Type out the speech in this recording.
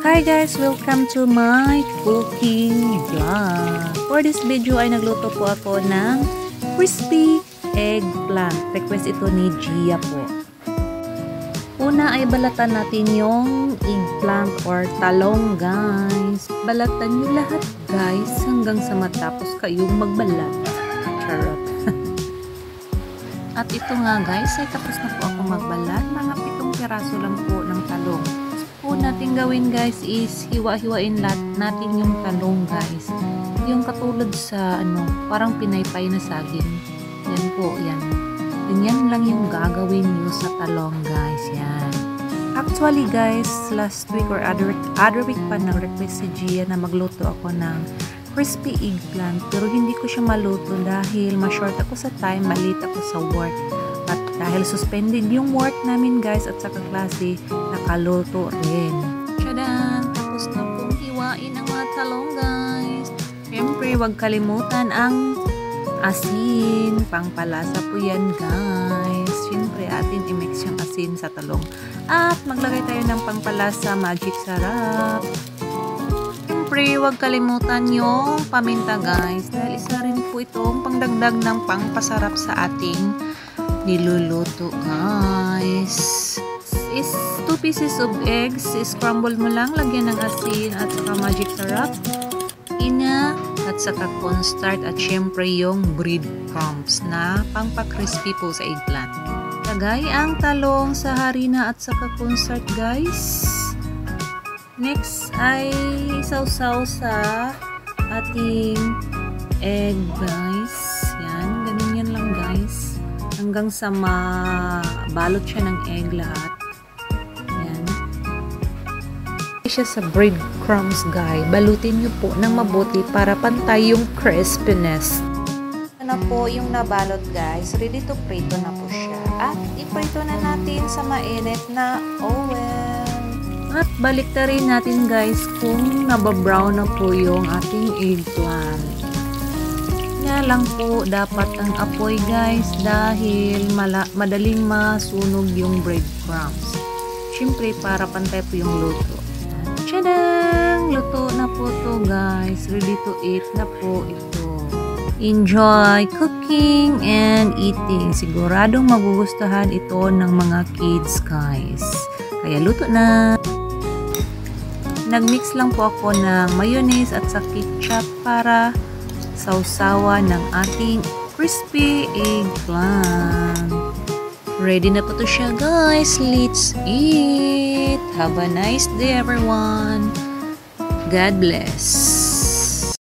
Hi guys! Welcome to my cooking vlog. For this video ay nagluto po ako ng crispy eggplant. Request ito ni Gia po. Una ay balatan natin yung eggplant or talong guys. Balatan nyo lahat guys hanggang sa matapos kayong magbalat. Charot. At ito nga guys ay tapos na po ako magbalat. Mga 7 piraso lang po ng talong. Po natin gawin guys is hiwa-hiwain natin yung talong guys. Yung katulad sa parang pinaypay na saging. Yan po, yan. Ganyan lang yung gagawin nyo sa talong guys. Yan. Actually guys, last week or other week pa nag-request si Gia na magluto ako ng crispy eggplant. Pero hindi ko siya maluto dahil ma-short ako sa time, malit ako sa work. At dahil suspended yung work namin guys at sa kaklase, nakaluto rin. Tadaan! Tapos na pong hiwain ang mga talong guys. Siyempre, huwag kalimutan ang asin. Pangpalasa po yan guys. Siyempre, atin i-mix yung asin sa talong. At maglagay tayo ng pangpalasa, magic sarap. Siyempre, huwag kalimutan yung paminta guys. Dahil isa rin po itong pangdagdag ng pangpasarap sa ating niluluto guys. Is 2 pieces of eggs, scramble mo lang, lagyan ng asin at saka magic sarap, ina at saka cornstarch at syempre yung breadcrumbs na pangpa-crispy po sa eggplant. Lagay ang talong sa harina at saka cornstarch guys. Next ay sausaw sa ating egg guys. Yan, ganyan lang guys. Hanggang sa mabalot siya ng egg lahat. Yan. Siya sa breadcrumbs guys. Balutin nyo po ng mabuti para pantay yung crispiness. Na po yung nabalot guys. Ready to prito na po siya. At iprito na natin sa mainit na oil. At baliktarin natin guys kung nababrown na po yung ating eggplant. Kaya lang po dapat ang apoy guys dahil madaling masunog yung breadcrumbs. Siyempre para pantay po yung luto. Tadang! Luto na po to guys. Ready to eat na po ito. Enjoy cooking and eating. Siguradong magugustuhan ito ng mga kids guys. Kaya luto na. Nagmix lang po ako ng mayonnaise at sa ketchup para sausawa ng ating crispy eggplant. Ready na po to siya guys. Let's eat. Have a nice day everyone. God bless.